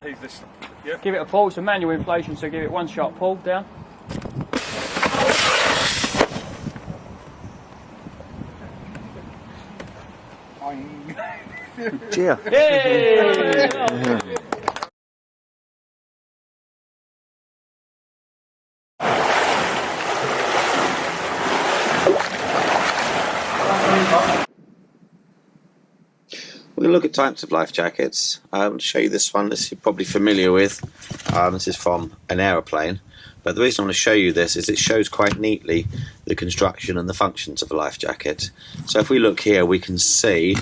Who's this? Yeah. Give it a pull. It's a manual inflation, so give it one sharp pull down. Cheer. Yay! We're going to look at types of life jackets. To show you this one, this you're probably familiar with. This is from an aeroplane. But the reason I want to show you this is it shows quite neatly the construction and the functions of a life jacket. So if we look here, we can see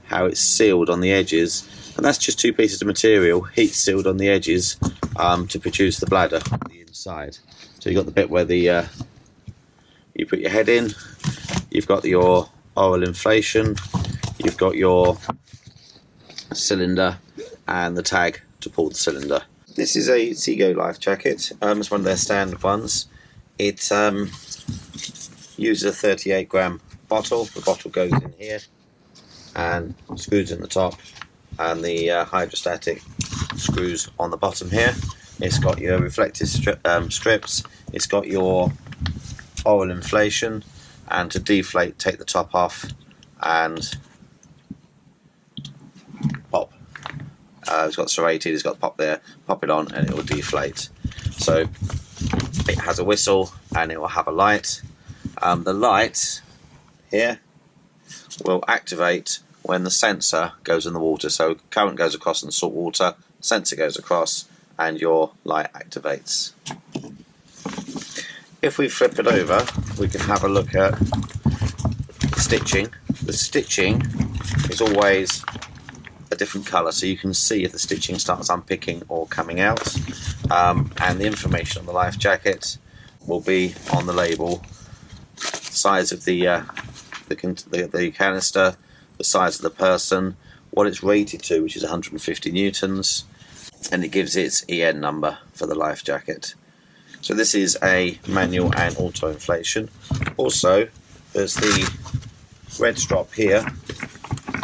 how it's sealed on the edges. And that's just two pieces of material, heat sealed on the edges to produce the bladder on the inside. So you've got the bit where the you put your head in, you've got your oral inflation, you've got your cylinder and the tag to pull the cylinder. This is a Seago life jacket. It's one of their standard ones. It uses a 38 gram bottle. The bottle goes in here and screws in the top, and the hydrostatic screws on the bottom here. It's got your reflective strips, it's got your oil inflation, and to deflate, take the top off and pop. It's got serrated, it's got pop there, pop it on and it will deflate. So it has a whistle and it will have a light. The light here will activate when the sensor goes in the water. So current goes across in the salt water, sensor goes across and your light activates. If we flip it over, we can have a look at stitching. The stitching is always a different colour, so you can see if the stitching starts unpicking or coming out, and the information on the life jacket will be on the label. Size of the canister, the size of the person, what it's rated to, which is 150 newtons, and it gives its EN number for the life jacket. So this is a manual and auto inflation. Also, there's the red strap here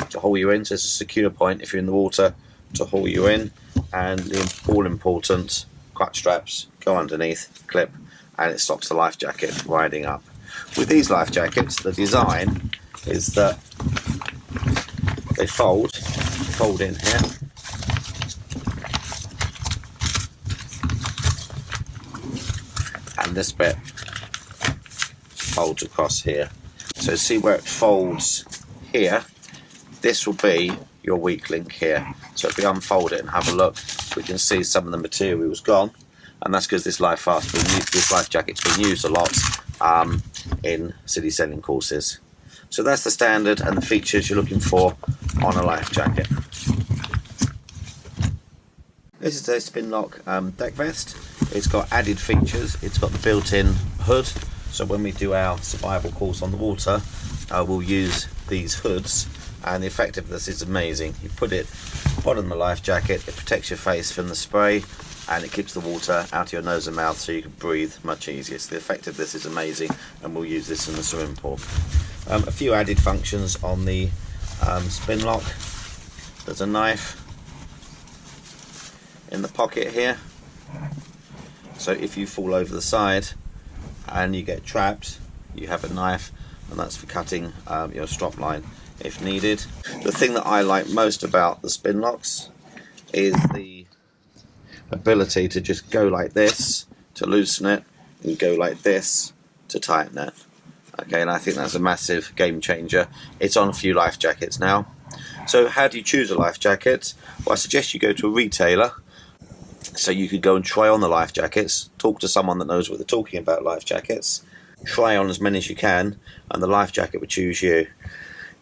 to haul you in, so it's a secure point if you're in the water to haul you in, and the all important clutch straps go underneath, clip, and it stops the life jacket riding up. With these life jackets, the design is that they fold in here, and this bit folds across here. So see where it folds here? This will be your weak link here. So if we unfold it and have a look, we can see some of the material's gone, and that's because this life jacket's been used a lot in city sailing courses. So that's the standard and the features you're looking for on a life jacket. This is a spin lock deck vest. It's got added features. It's got the built-in hood, so when we do our survival course on the water, we'll use these hoods, and the effectiveness is amazing. You put it on the life jacket, it protects your face from the spray, and it keeps the water out of your nose and mouth so you can breathe much easier. So the effectiveness is amazing, and we'll use this in the swimming pool. A few added functions on the spin lock. There's a knife in the pocket here, so if you fall over the side and you get trapped, you have a knife, and that's for cutting your strap line if needed. The thing that I like most about the spin locks is the ability to just go like this to loosen it, and go like this to tighten it. Okay, and I think that's a massive game changer. It's on a few life jackets now. So how do you choose a life jacket? Well, I suggest you go to a retailer, so you could go and try on the life jackets, talk to someone that knows what they're talking about life jackets, try on as many as you can, and the life jacket will choose you.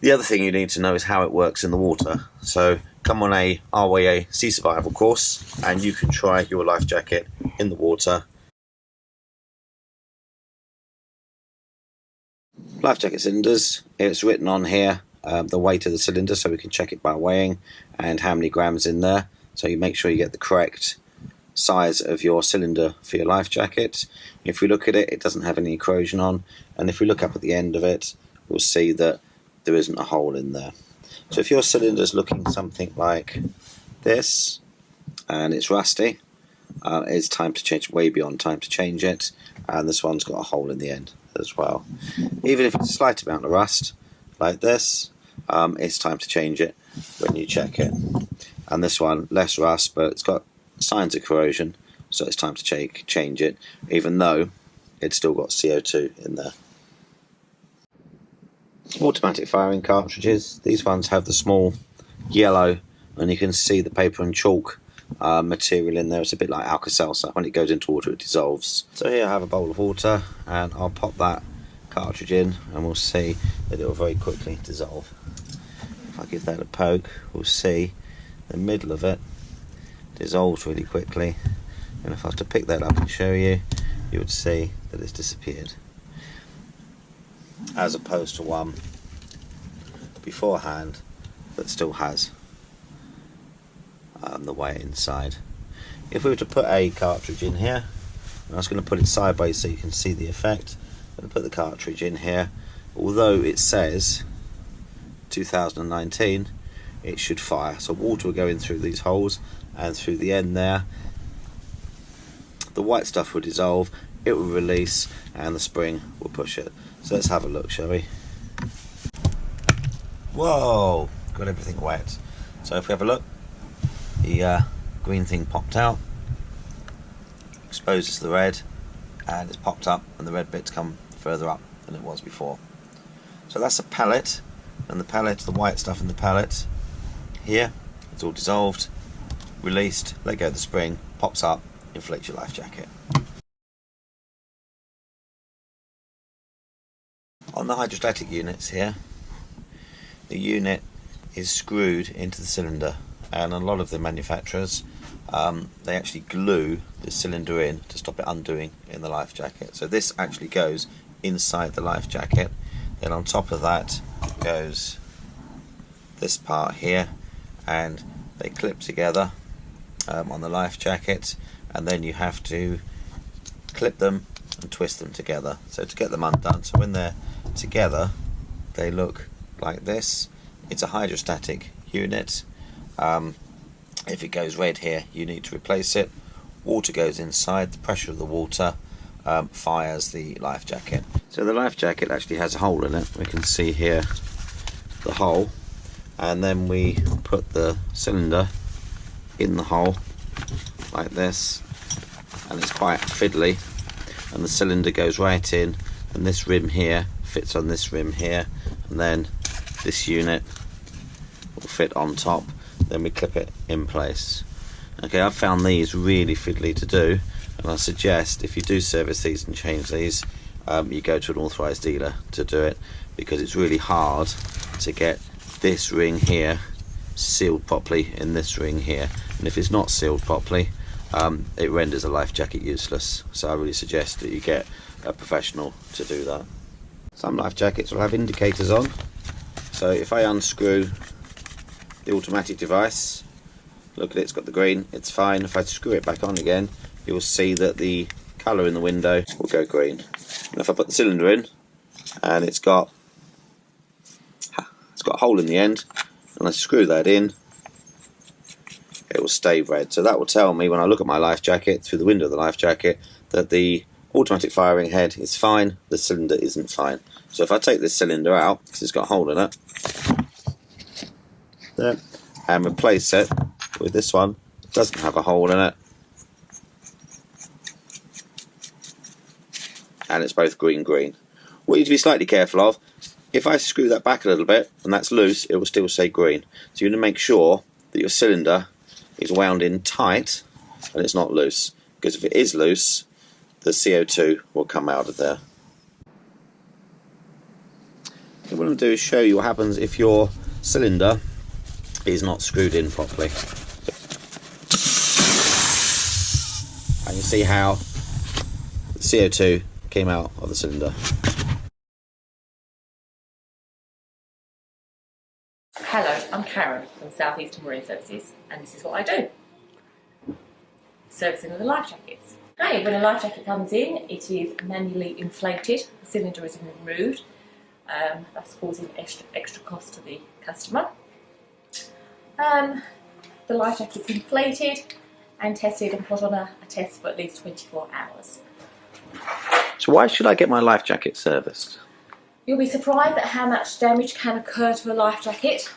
The other thing you need to know is how it works in the water. So come on a RYA Sea Survival course and you can try your life jacket in the water. Life jacket cylinders, it's written on here the weight of the cylinder, so we can check it by weighing and how many grams in there. So you make sure you get the correct size of your cylinder for your life jacket. If we look at it, it doesn't have any corrosion on, and if we look up at the end of it, we'll see that there isn't a hole in there. So if your cylinder is looking something like this, and it's rusty, it's time to change, way beyond time to change it. And this one's got a hole in the end as well. Even if it's a slight amount of rust like this, it's time to change it when you check it. And this one, less rust, but it's got signs of corrosion, so it's time to change it, even though it's still got CO2 in there. Automatic firing cartridges. These ones have the small yellow, and you can see the paper and chalk material in there. It's a bit like Alka-Seltzer. When it goes into water, it dissolves. So here I have a bowl of water, and I'll pop that cartridge in, and we'll see that it will very quickly dissolve. If I give that a poke, we'll see the middle of it dissolves really quickly, and if I have to pick that up and show you, you would see that it's disappeared, as opposed to one beforehand that still has the weight inside. If we were to put a cartridge in here, and I was going to put it sideways so you can see the effect, I'm going to put the cartridge in here. Although it says 2019, it should fire, so water will go in through these holes and through the end there. The white stuff will dissolve, it will release, and the spring will push it. So let's have a look, shall we? Whoa, got everything wet. So if we have a look, the green thing popped out, exposes the red, and it's popped up, and the red bits come further up than it was before. So that's a pellet, and the pellet, the white stuff in the pellet here, it's all dissolved, released, let go of the spring, pops up, inflates your life jacket. On the hydrostatic units here, the unit is screwed into the cylinder, and a lot of the manufacturers, they actually glue the cylinder in to stop it undoing in the life jacket. So this actually goes inside the life jacket, then on top of that goes this part here, and they clip together on the life jacket, and then you have to clip them and twist them together, so to get them undone. So when they're together, they look like this. It's a hydrostatic unit. If it goes red here, you need to replace it. Water goes inside, the pressure of the water fires the life jacket. So the life jacket actually has a hole in it. We can see here the hole, and then we put the cylinder in the hole like this, and it's quite fiddly, and the cylinder goes right in, and this rim here fits on this rim here, and then this unit will fit on top. Then we clip it in place. Okay, I've found these really fiddly to do, and I suggest if you do service these and change these, you go to an authorised dealer to do it, because it's really hard to get this ring here sealed properly in this ring here, and if it's not sealed properly, it renders a life jacket useless. So I really suggest that you get a professional to do that. Some life jackets will have indicators on, so if I unscrew the automatic device, look at it, it's got the green, it's fine. If I screw it back on again, you'll see that the colour in the window will go green. And if I put the cylinder in, and it's got a hole in the end, and I screw that in, it will stay red. So that will tell me when I look at my life jacket through the window of the life jacket that the automatic firing head is fine, the cylinder isn't fine. So if I take this cylinder out, because it's got a hole in it, there, and replace it with this one, it doesn't have a hole in it, and it's both green. What you need to be slightly careful of, if I screw that back a little bit and that's loose, it will still say green. So you need to make sure that your cylinder is wound in tight and it's not loose, because if it is loose, the CO2 will come out of there. Okay, what I'm going to do is show you what happens if your cylinder is not screwed in properly. And you see how the CO2 came out of the cylinder. Hello, I'm Karen from South Eastern Marine Services, and this is what I do. Servicing of the life jackets. Okay, when a life jacket comes in, it is manually inflated, the cylinder is removed, that's causing extra cost to the customer. The life jacket is inflated, and tested and put on a test for at least 24 hours. So why should I get my life jacket serviced? You'll be surprised at how much damage can occur to a life jacket.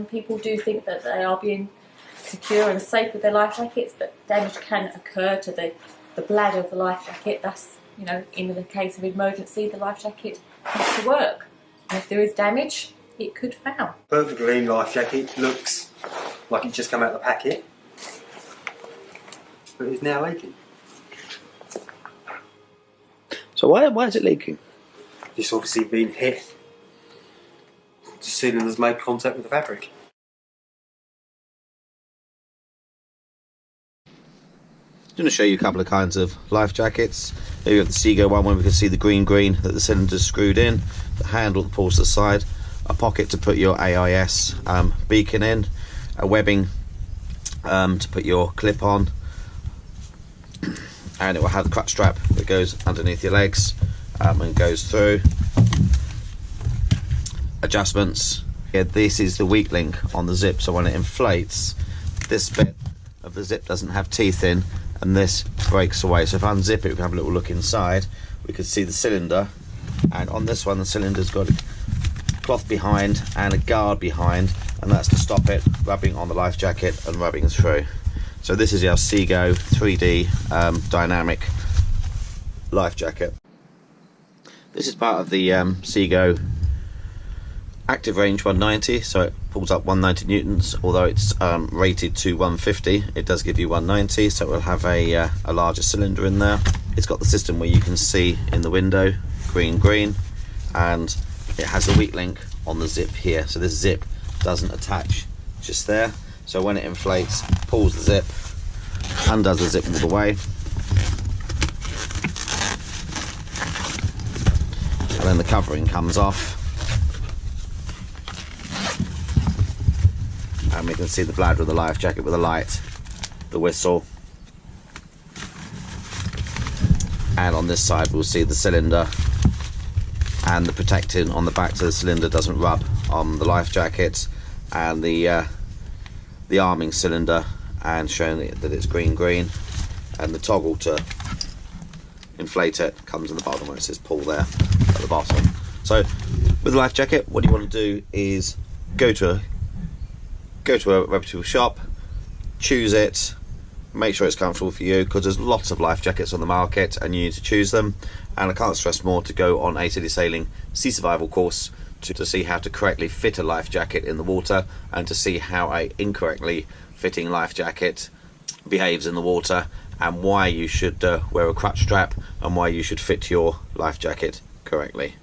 People do think that they are being secure and safe with their life jackets, but damage can occur to the bladder of the life jacket. Thus, you know, in the case of emergency, the life jacket has to work. And if there is damage, it could fail. Perfect clean life jacket, looks like it's just come out of the packet, but it's now leaking. So why is it leaking? It's obviously been hit. The cylinder's made contact with the fabric. I'm going to show you a couple of kinds of life jackets. Here you have the Seago one where we can see the green that the cylinder's screwed in, the handle that pulls to the side, a pocket to put your AIS beacon in, a webbing to put your clip on, and it will have the crutch strap that goes underneath your legs and goes through. Adjustments. Yeah, this is the weak link on the zip, so when it inflates, this bit of the zip doesn't have teeth in, and this breaks away. So if I unzip it, we can have a little look inside. We can see the cylinder, and on this one the cylinder's got a cloth behind and a guard behind, and that's to stop it rubbing on the life jacket and rubbing through. So this is our Seago 3D dynamic life jacket. This is part of the Seago active range 190, so it pulls up 190 newtons, although it's rated to 150. It does give you 190, so it will have a larger cylinder in there. It's got the system where you can see in the window green, and it has the weak link on the zip here, so this zip doesn't attach just there. So when it inflates, pulls the zip, undoes the zip all the way, and then the covering comes off, and we can see the bladder of the life jacket with the light, the whistle, and on this side we'll see the cylinder and the protecting on the back so the cylinder doesn't rub on the life jacket, and the arming cylinder, and showing that it's green, and the toggle to inflate it comes in the bottom where it says pull there at the bottom. So with the life jacket, what you want to do is go to a reputable shop, choose it, make sure it's comfortable for you, because there's lots of life jackets on the market and you need to choose them. And I can't stress more to go on a Sailing Sea Survival course to see how to correctly fit a life jacket in the water, and to see how a incorrectly fitting life jacket behaves in the water, and why you should wear a crutch strap, and why you should fit your life jacket correctly.